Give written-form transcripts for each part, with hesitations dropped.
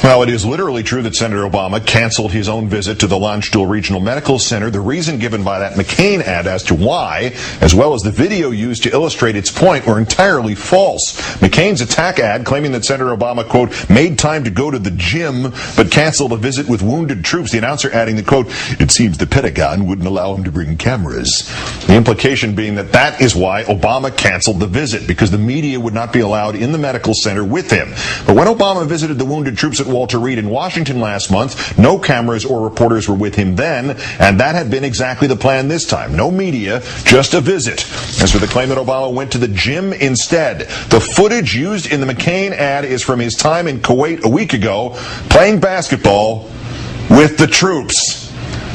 Well, it is literally true that Senator Obama canceled his own visit to the Landstuhl Regional Medical Center. The reason given by that McCain ad as to why, as well as the video used to illustrate its point, were entirely false. McCain's attack ad claiming that Senator Obama, quote, made time to go to the gym but canceled a visit with wounded troops. The announcer adding that, quote, it seems the Pentagon wouldn't allow him to bring cameras. The implication being that that is why Obama canceled the visit, because the media would not be allowed in the medical center with him. But when Obama visited the wounded troops at Walter Reed in Washington last month, no cameras or reporters were with him then, and that had been exactly the plan this time. No media, just a visit. As for the claim that Obama went to the gym instead, the footage used in the McCain ad is from his time in Kuwait a week ago, playing basketball with the troops.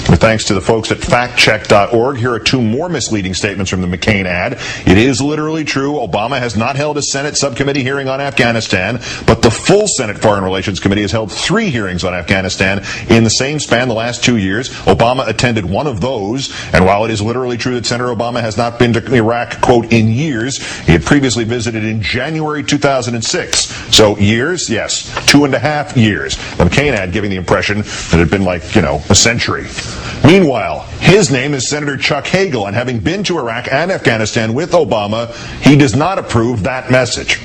With thanks to the folks at factcheck.org, here are two more misleading statements from the McCain ad. It is literally true. Obama has not held a Senate subcommittee hearing on Afghanistan, but the full Senate Foreign Relations Committee has held 3 hearings on Afghanistan in the same span the last 2 years. Obama attended one of those, and while it is literally true that Senator Obama has not been to Iraq, quote, in years, he had previously visited in January 2006. So years? Yes. 2.5 years. The McCain ad giving the impression that it had been like, a century. Meanwhile, his name is Senator Chuck Hagel, and having been to Iraq and Afghanistan with Obama, he does not approve that message.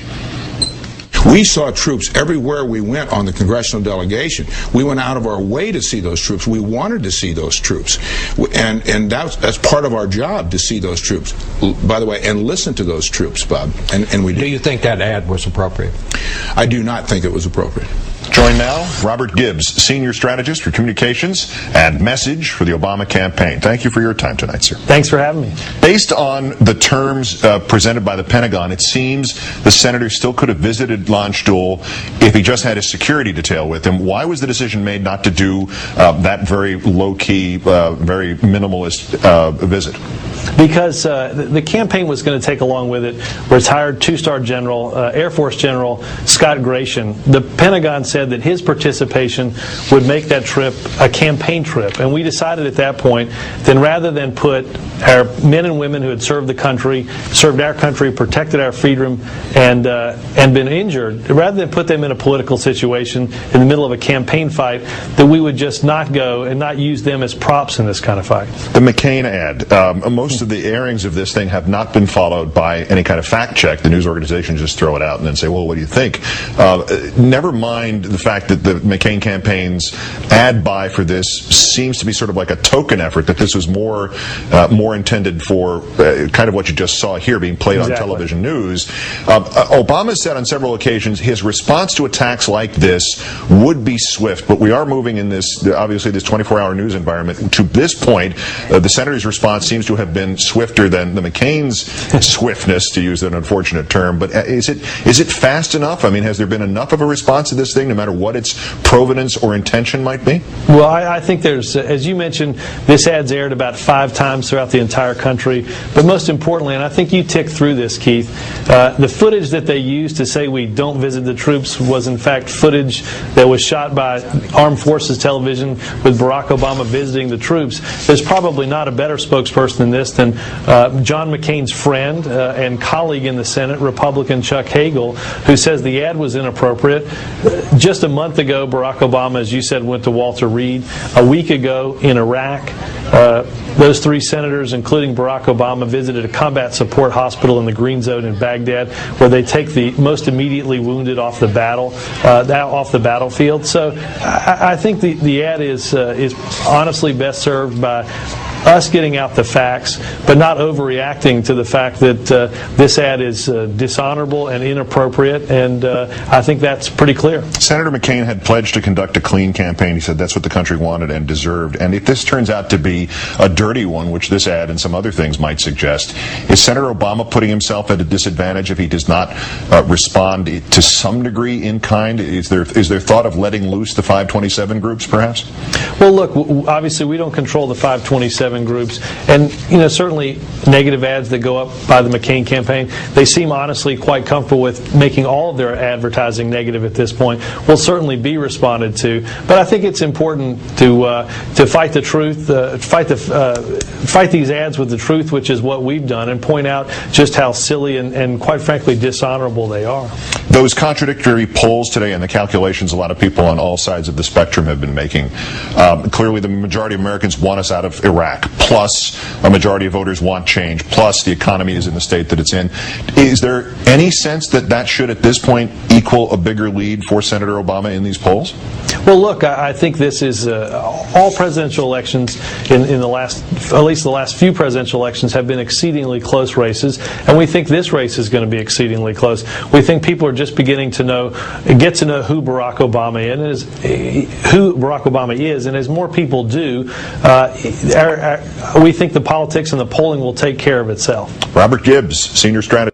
We saw troops everywhere we went on the congressional delegation. We went out of our way to see those troops. We wanted to see those troops. And that's part of our job, to see those troops, by the way, and listen to those troops, Bob. And we did. Do you think that ad was appropriate? I do not think it was appropriate. Join now Robert Gibbs, Senior Strategist for Communications and Message for the Obama campaign. Thank you for your time tonight, sir. Thanks for having me. Based on the terms presented by the Pentagon, it seems the senator still could have visited Landstuhl if he just had his security detail with him. Why was the decision made not to do that very low-key, very minimalist visit? Because the campaign was going to take along with it retired 2-star General, Air Force General Scott Gration. The Pentagon said that his participation would make that trip a campaign trip. And we decided at that point, then rather than put our men and women who had served the country, served our country, protected our freedom, and been injured, rather than put them in a political situation in the middle of a campaign fight, that we would just not go and not use them as props in this kind of fight. The McCain ad, most of the airings of this thing have not been followed by any kind of fact check. The news organizations just throw it out and then say, well, what do you think? Never mind the fact that the McCain campaign's ad buy for this seems to be sort of like a token effort, that this was more intended for kind of what you just saw here being played on television news. Obama said on several occasions his response to attacks like this would be swift, but we are moving in this, obviously, this 24-hour news environment. To this point, the senator's response seems to have been swifter than the McCain's swiftness, to use an unfortunate term. But is it fast enough? I mean, has there been enough of a response to this thing, no matter what its provenance or intention might be? Well, I think there's, as you mentioned, this ad's aired about 5 times throughout the entire country. But most importantly, and I think you ticked through this, Keith, the footage that they used to say we don't visit the troops was in fact footage that was shot by Armed Forces Television with Barack Obama visiting the troops. There's probably not a better spokesperson than this than John McCain's friend and colleague in the Senate, Republican Chuck Hagel, who says the ad was inappropriate. Just a month ago, Barack Obama, as you said, went to Walter Reed. A week ago in Iraq, those 3 senators, including Barack Obama, visited a combat support hospital in the Green Zone in Baghdad, where they take the most immediately wounded off the battlefield. So I think the ad is honestly best served by us getting out the facts, but not overreacting to the fact that this ad is dishonorable and inappropriate, and I think that's pretty clear. Senator McCain had pledged to conduct a clean campaign. He said that's what the country wanted and deserved. And if this turns out to be a dirty one, which this ad and some other things might suggest, is Senator Obama putting himself at a disadvantage if he does not respond to some degree in kind? Is there thought of letting loose the 527 groups, perhaps? Well, look, obviously we don't control the 527 groups, and certainly negative ads that go up by the McCain campaign, they seem honestly quite comfortable with making all of their advertising negative at this point. Will certainly be responded to, but I think it's important to fight the truth, fight these ads with the truth, which is what we've done, and point out just how silly and quite frankly dishonorable they are. those contradictory polls today and the calculations a lot of people on all sides of the spectrum have been making, clearly the majority of Americans want us out of Iraq, plus a majority of voters want change, plus the economy is in the state that it's in. Is there any sense that that should at this point equal a bigger lead for Senator Obama in these polls? Well, look, I think this is all presidential elections in the last, at least the last few presidential elections, have been exceedingly close races, and we think this race is going to be exceedingly close. We think people are just beginning to get to know who Barack Obama is, and as more people do, we think the politics and the polling will take care of itself. Robert Gibbs, senior strategist.